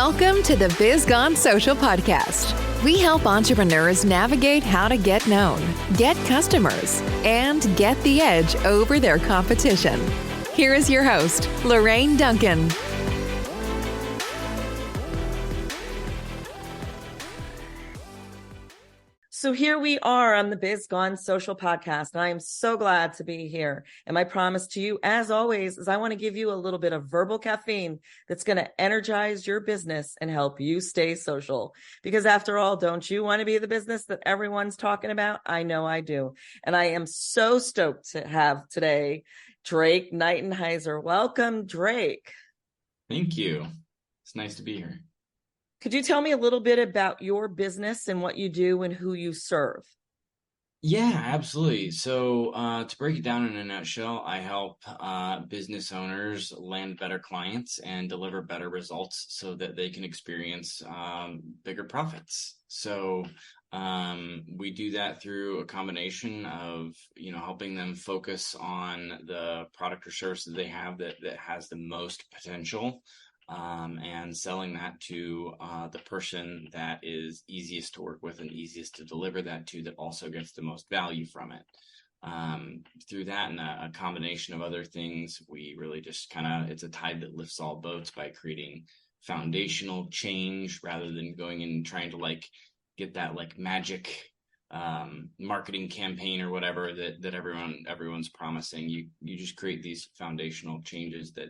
Welcome to the Biz Gone Social podcast. We help entrepreneurs navigate how to get known, get customers, and get the edge over their competition. Here is your host, Lorraine Duncan. So here we are on the Biz Gone Social podcast, and I am so glad to be here. And my promise to you, as always, is I want to give you a little bit of verbal caffeine that's going to energize your business and help you stay social. Because after all, don't you want to be the business that everyone's talking about? I know I do. And I am so stoked to have today Drake Nightenheiser. Welcome, Drake. Thank you. It's nice to be here. Could you tell me a little bit about your business and what you do and who you serve? Yeah, absolutely. So to break it down in a nutshell, I help business owners land better clients and deliver better results so that they can experience bigger profits. So we do that through a combination of, helping them focus on the product or service that they have that has the most potential. And selling that to the person that is easiest to work with and easiest to deliver that to, that also gets the most value from it. Through that and a combination of other things, we really just it's a tide that lifts all boats by creating foundational change rather than going and trying to get that magic marketing campaign or whatever that everyone's promising. You just create these foundational changes that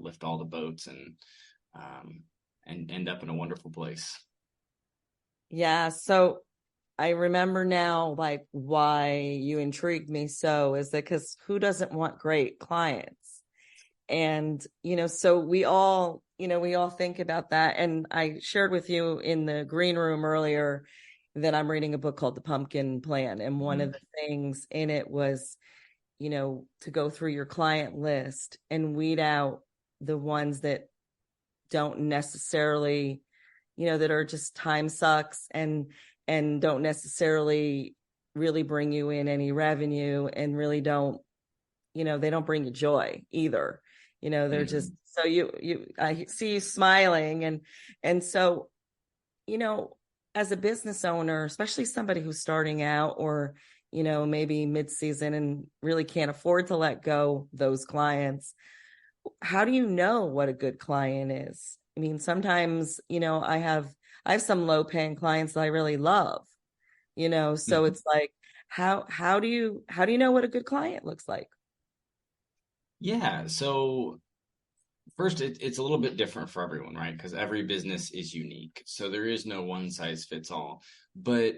lift all the boats and end up in a wonderful place. Yeah. So I remember now, why you intrigued me so is that because who doesn't want great clients? And, so we all think about that. And I shared with you in the green room earlier that I'm reading a book called The Pumpkin Plan. And one of the things in it was, to go through your client list and weed out the ones that don't necessarily, that are just time sucks and don't necessarily really bring you in any revenue and really don't, they don't bring you joy either. They're just, so I see you smiling. And so, as a business owner, especially somebody who's starting out or, maybe mid-season and really can't afford to let go those clients, how do you know what a good client is? I mean, sometimes, I have some low paying clients that I really love, so it's how do you know what a good client looks like? Yeah. So first, it's a little bit different for everyone, right? Because every business is unique. So there is no one size fits all, but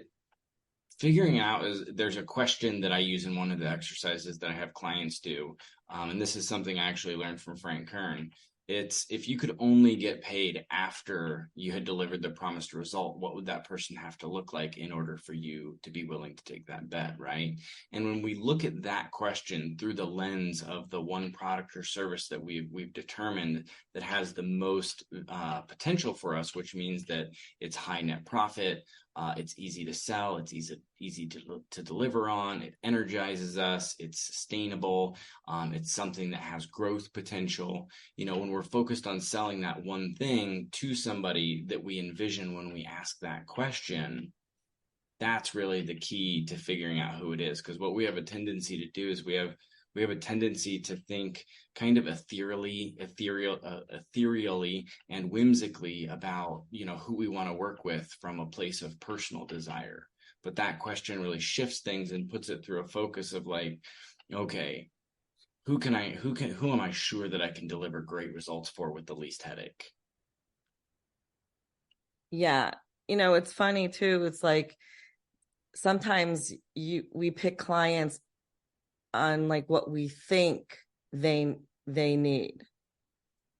figuring out there's a question that I use in one of the exercises that I have clients do. And this is something I actually learned from Frank Kern. It's if you could only get paid after you had delivered the promised result, what would that person have to look like in order for you to be willing to take that bet, right? And when we look at that question through the lens of the one product or service that we've determined that has the most potential for us, which means that it's high net profit, it's easy to sell, it's easy to deliver on, it energizes us, it's sustainable, it's something that has growth potential. When we're focused on selling that one thing to somebody that we envision when we ask that question, that's really the key to figuring out who it is. Because what we have a tendency to do is we have a tendency to think kind of ethereally and whimsically about, who we want to work with from a place of personal desire. But that question really shifts things and puts it through a focus of okay, who am I sure that I can deliver great results for with the least headache? Yeah. It's funny too. It's sometimes we pick clients on what we think they need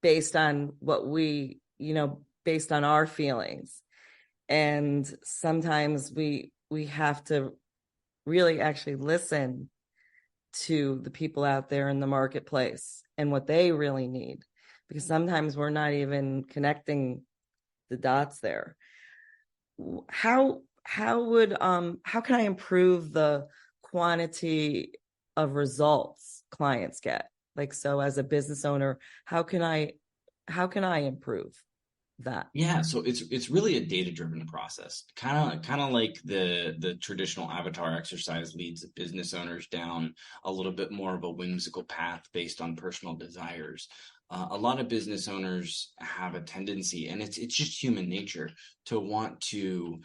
based on what we, based on our feelings. And sometimes we have to really actually listen to the people out there in the marketplace and what they really need, because sometimes we're not even connecting the dots there. How can I improve the quantity of results clients get? So as a business owner, how can I improve that? Yeah, so it's really a data-driven process. Kind of like the traditional avatar exercise leads business owners down a little bit more of a whimsical path based on personal desires. A lot of business owners have a tendency, and it's just human nature, to want to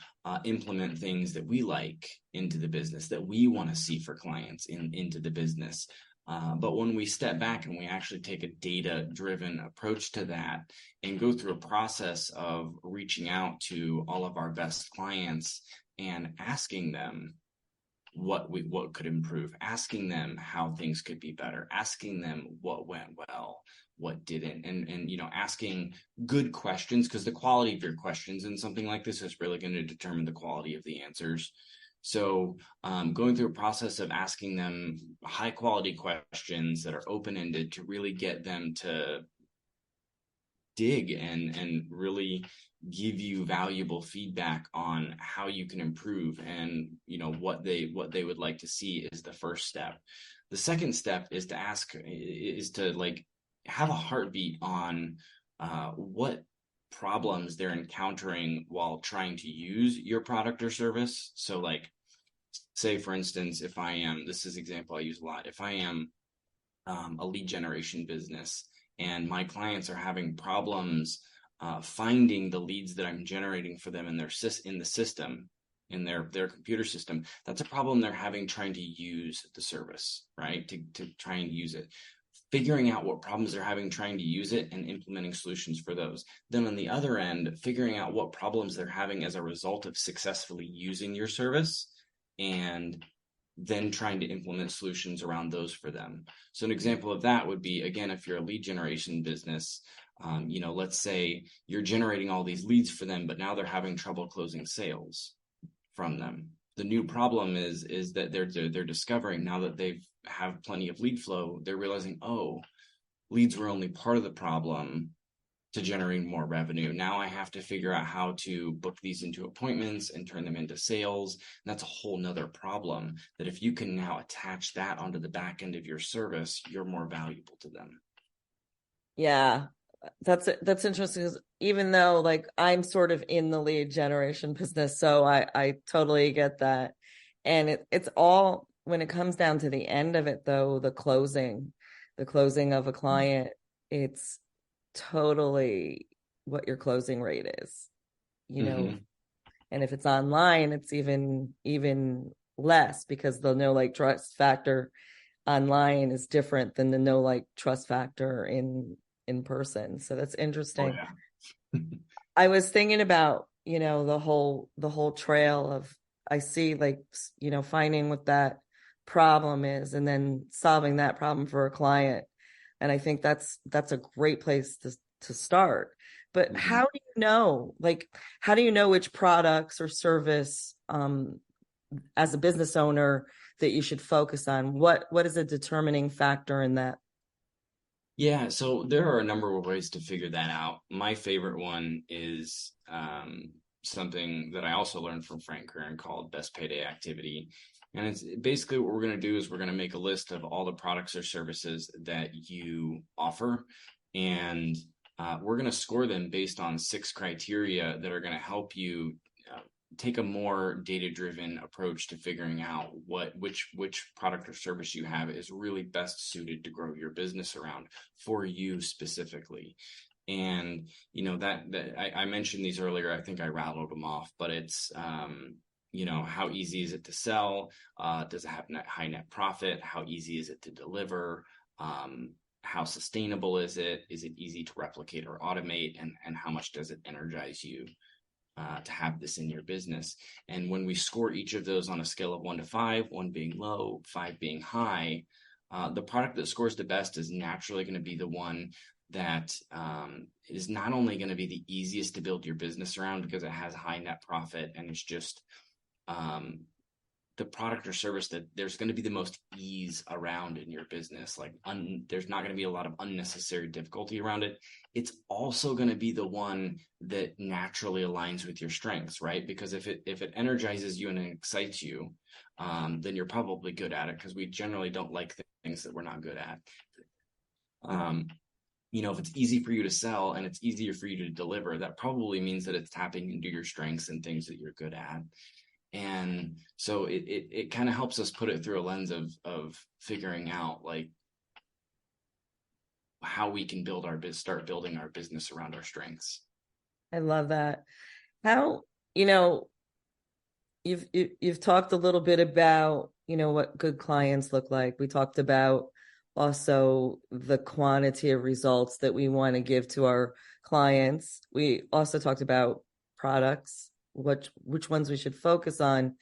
implement things that we like into the business, that we want to see for clients into the business. But when we step back and we actually take a data-driven approach to that and go through a process of reaching out to all of our best clients and asking them what could improve, asking them how things could be better, asking them what went well, what didn't, and asking good questions, because the quality of your questions in something like this is really going to determine the quality of the answers. So going through a process of asking them high quality questions that are open-ended to really get them to dig and really give you valuable feedback on how you can improve, and what they would like to see is the first step. The second step is to like have a heartbeat on what problems they're encountering while trying to use your product or service. So like, say for instance, this is an example I use a lot. If I am a lead generation business and my clients are having problems finding the leads that I'm generating for them in the system, in their computer system, that's a problem they're having trying to use the service, right? To try and use it. Figuring out what problems they're having trying to use it and implementing solutions for those. Then on the other end, figuring out what problems they're having as a result of successfully using your service, and then trying to implement solutions around those for them. So an example of that would be, again, if you're a lead generation business, let's say you're generating all these leads for them, but now they're having trouble closing sales from them. The new problem is that they're discovering, now that they have plenty of lead flow, they're realizing, oh, leads were only part of the problem to generating more revenue. Now I have to figure out how to book these into appointments and turn them into sales. And that's a whole nother problem, that if you can now attach that onto the back end of your service, you're more valuable to them. Yeah, that's interesting, because even though like I'm sort of in the lead generation business, so I totally get that. And it's all, when it comes down to the end of it though, the closing of a client, it's totally what your closing rate is, and if it's online, it's even less, because the no like trust factor online is different than the no like trust factor in person. So that's interesting. Oh, yeah. I was thinking about, the whole trail of, I see like, finding what that problem is and then solving that problem for a client. And I think that's a great place to start. But how do you know, which products or service, as a business owner, that you should focus on? What is a determining factor in that? Yeah, so there are a number of ways to figure that out. My favorite one is something that I also learned from Frank Kern called Best Payday Activity. And it's basically, what we're going to do is we're going to make a list of all the products or services that you offer, and we're going to score them based on 6 criteria that are going to help you take a more data-driven approach to figuring out which product or service you have is really best suited to grow your business around for you specifically. And that I mentioned these earlier. I think I rattled them off, but it's how easy is it to sell? Does it have high net profit? How easy is it to deliver? How sustainable is it? Is it easy to replicate or automate? And how much does it energize you to have this in your business? And when we score each of those on a scale of 1 to 5, 1 being low, 5 being high, the product that scores the best is naturally going to be the one that is not only going to be the easiest to build your business around because it has high net profit, and it's just the product or service that there's going to be the most ease around in your business. Like there's not going to be a lot of unnecessary difficulty around it. It's also going to be the one that naturally aligns with your strengths, right? Because if it energizes you and it excites you, then you're probably good at it, because we generally don't like things that we're not good at. if it's easy for you to sell and it's easier for you to deliver, that probably means that it's tapping into your strengths and things that you're good at. And so it kind of helps us put it through a lens of figuring out like how we can start building our business around our strengths. I love that. How, you've talked a little bit about, what good clients look like. We talked about also the quantity of results that we want to give to our clients. We also talked about products, which ones we should focus on.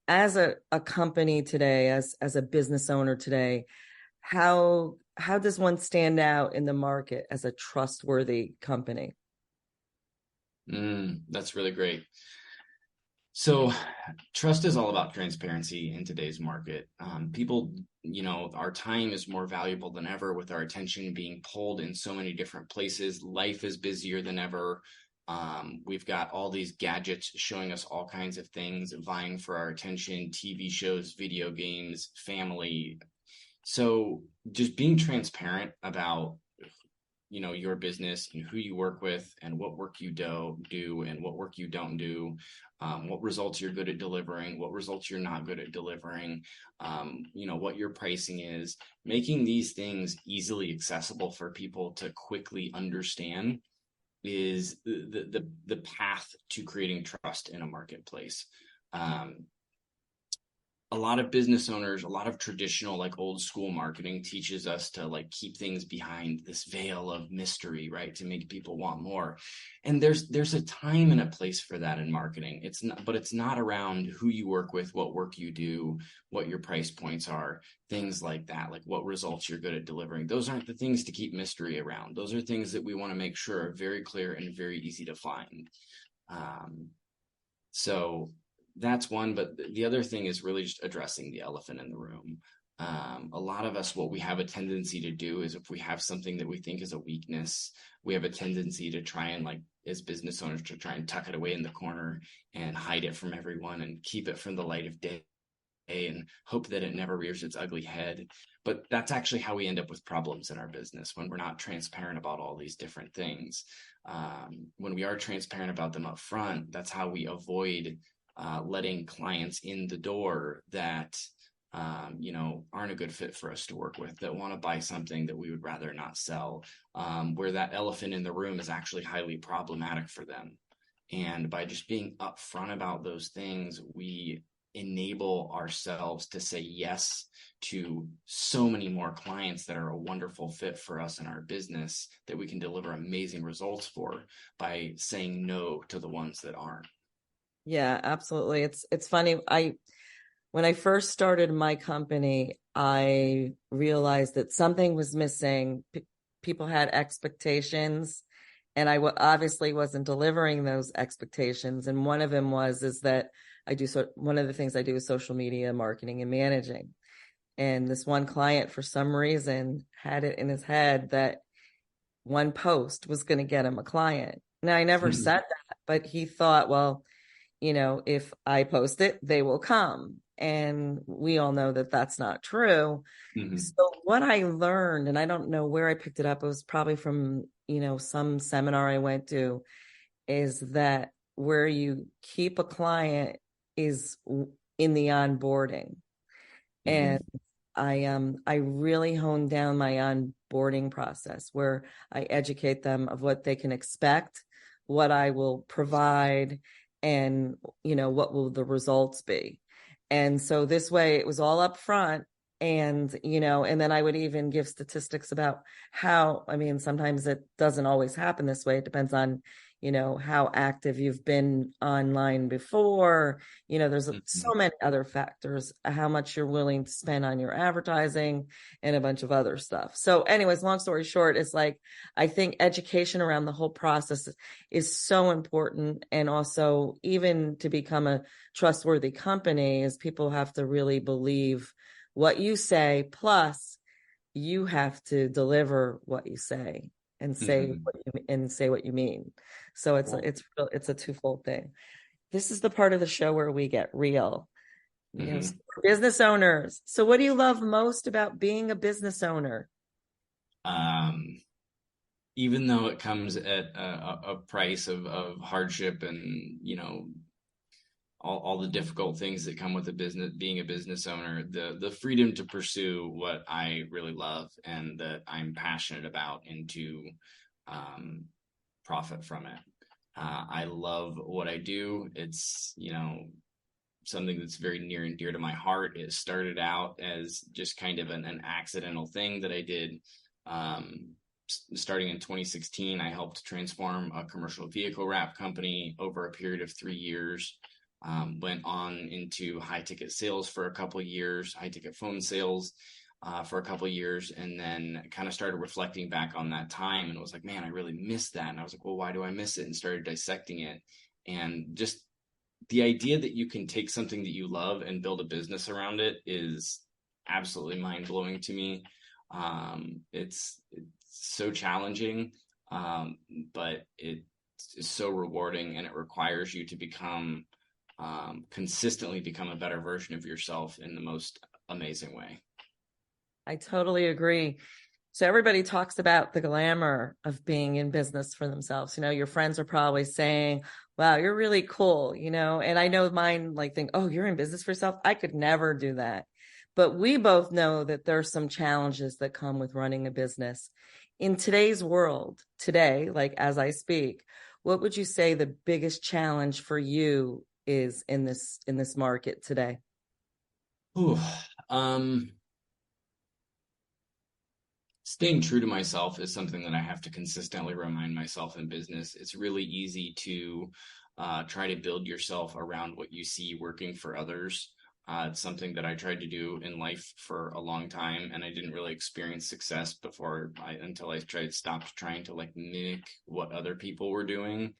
As a company today, as a business owner today, how does one stand out in the market as a trustworthy company? That's really great. So trust is all about transparency in today's market. People, our time is more valuable than ever with our attention being pulled in so many different places. Life is busier than ever. We've got all these gadgets showing us all kinds of things, vying for our attention, TV shows, video games, family. So just being transparent about your business and who you work with and what work you do and what work you don't do, what results you're good at delivering, what results you're not good at delivering, what your pricing is, making these things easily accessible for people to quickly understand is the path to creating trust in a marketplace. A lot of business owners, a lot of traditional, like old school marketing teaches us to like keep things behind this veil of mystery, right? To make people want more. And there's a time and a place for that in marketing. But it's not around who you work with, what work you do, what your price points are, things like that, like what results you're good at delivering. Those aren't the things to keep mystery around. Those are things that we want to make sure are very clear and very easy to find. So that's one, but the other thing is really just addressing the elephant in the room. A lot of us, what we have a tendency to do is if we have something that we think is a weakness, we have a tendency to try and like, as business owners, to try and tuck it away in the corner and hide it from everyone and keep it from the light of day and hope that it never rears its ugly head. But that's actually how we end up with problems in our business when we're not transparent about all these different things. When we are transparent about them up front, that's how we avoid letting clients in the door that, aren't a good fit for us to work with, that want to buy something that we would rather not sell, where that elephant in the room is actually highly problematic for them. And by just being upfront about those things, we enable ourselves to say yes to so many more clients that are a wonderful fit for us in our business that we can deliver amazing results for by saying no to the ones that aren't. Yeah, absolutely. It's funny. When I first started my company, I realized that something was missing. People had expectations, and I obviously wasn't delivering those expectations. And one of them is that one of the things I do is social media marketing and managing. And this one client, for some reason, had it in his head that one post was going to get him a client. Now, I never said that, but he thought, well, if I post it, they will come. And we all know that that's not true. Mm-hmm. So what I learned, and I don't know where I picked it up, it was probably from, some seminar I went to, is that where you keep a client is in the onboarding. Mm-hmm. And I really honed down my onboarding process where I educate them of what they can expect, what I will provide, and, what will the results be? And so this way it was all up front. And, and then I would even give statistics about sometimes it doesn't always happen this way. It depends on, how active you've been online before. There's so many other factors, how much you're willing to spend on your advertising and a bunch of other stuff. So anyways, long story short, it's like, I think education around the whole process is so important. And also, even to become a trustworthy company, is people have to really believe what you say, plus you have to deliver what you say and say what you mean. So it's a twofold thing. This is the part of the show where we get real. Business owners. So what do you love most about being a business owner? even though it comes at a price of hardship and, all the difficult things that come with being a business owner, the freedom to pursue what I really love and that I'm passionate about, and to profit from it. I love what I do. It's, something that's very near and dear to my heart. It started out as just kind of an accidental thing that I did. Starting in 2016, I helped transform a commercial vehicle wrap company over a period of 3 years. Went on into high ticket sales for a couple of years, high ticket phone sales for a couple of years, and then kind of started reflecting back on that time and was like, man, I really missed that. And I was like, well, why do I miss it? And started dissecting it. And just the idea that you can take something that you love and build a business around it is absolutely mind blowing to me. It's so challenging, but it's so rewarding, and it requires you to consistently become a better version of yourself in the most amazing way. I totally agree. So everybody talks about the glamour of being in business for themselves. Your friends are probably saying, wow, you're really cool, and I know mine think, oh, you're in business for yourself. I could never do that. But we both know that there's some challenges that come with running a business. In today's world, today, as I speak, what would you say the biggest challenge for you is in this market today? Ooh, staying true to myself is something that I have to consistently remind myself in business. It's really easy to try to build yourself around what you see working for others. It's something that I tried to do in life for a long time, and I didn't really experience success until I stopped trying to mimic what other people were doing,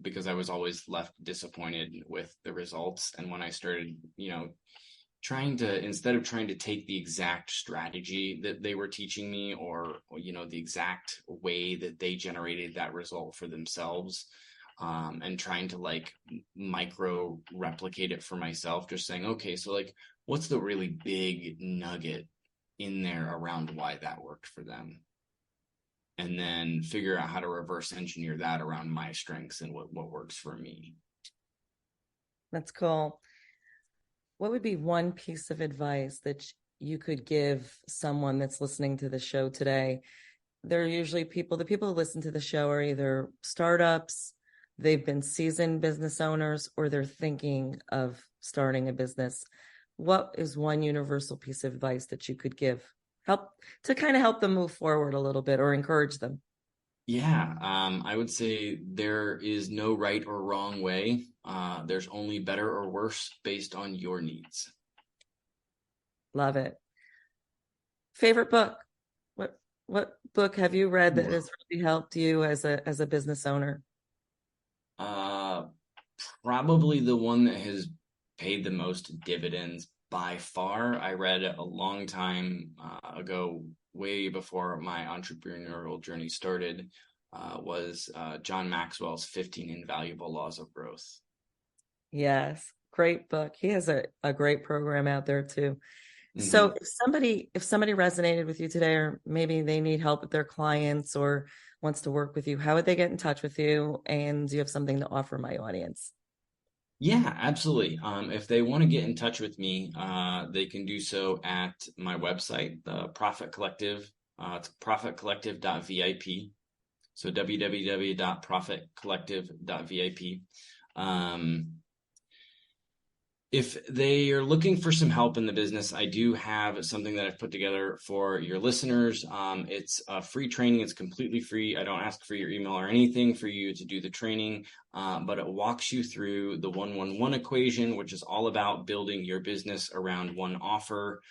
because I was always left disappointed with the results. And when I started, instead of trying to take the exact strategy that they were teaching me, or the exact way that they generated that result for themselves, and trying to micro replicate it for myself, just saying, okay, so what's the really big nugget in there around why that worked for them, and then figure out how to reverse engineer that around my strengths and what works for me. That's cool. What would be one piece of advice that you could give someone that's listening to the show today? They're usually the people who listen to the show are either startups, they've been seasoned business owners, or they're thinking of starting a business. What is one universal piece of advice that you could give to kind of help them move forward a little bit, or encourage them? Yeah, I would say there is no right or wrong way. There's only better or worse based on your needs. Love it. Favorite book? What book have you read that has really helped you as a business owner? Probably the one that has paid the most dividends by far. I read it a long time ago, way before my entrepreneurial journey started, was John Maxwell's 15 Invaluable Laws of Growth. Yes, great book. He has a great program out there too. Mm-hmm. So if somebody resonated with you today, or maybe they need help with their clients or wants to work with you, how would they get in touch with you? And do you have something to offer my audience? Yeah, absolutely. If they want to get in touch with me, they can do so at my website, the Profit Collective. It's profitcollective.vip. So www.profitcollective.vip. If they are looking for some help in the business, I do have something that I've put together for your listeners. It's a free training. It's completely free. I don't ask for your email or anything for you to do the training, but it walks you through the 1-1-1 equation, which is all about building your business around one offer,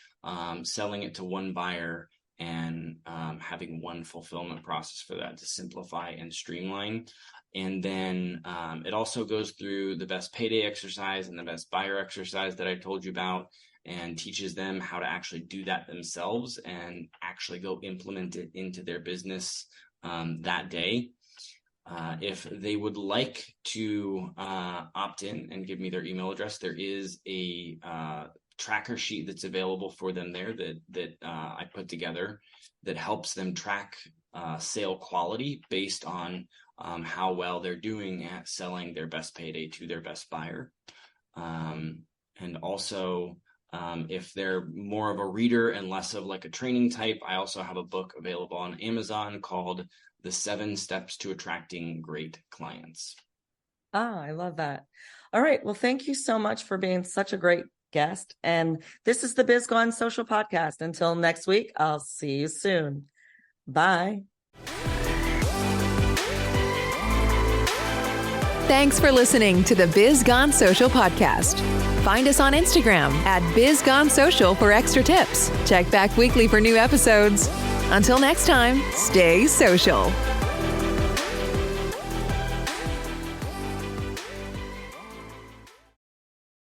selling it to one buyer, and having one fulfillment process for that to simplify and streamline. And then it also goes through the best payday exercise and the best buyer exercise that I told you about, and teaches them how to actually do that themselves and actually go implement it into their business that day. If they would like to opt in and give me their email address, there is a tracker sheet that's available for them there that I put together that helps them track sale quality based on how well they're doing at selling their best payday to their best buyer. And also, if they're more of a reader and less of like a training type, I also have a book available on Amazon called The 7 Steps to Attracting Great Clients. I love that. All right. Well, thank you so much for being such a great guest. And this is the Biz Gone Social Podcast. Until next week, I'll see you soon. Bye. Thanks for listening to the Biz Gone Social Podcast. Find us on Instagram at Biz Gone Social for extra tips. Check back weekly for new episodes. Until next time, stay social.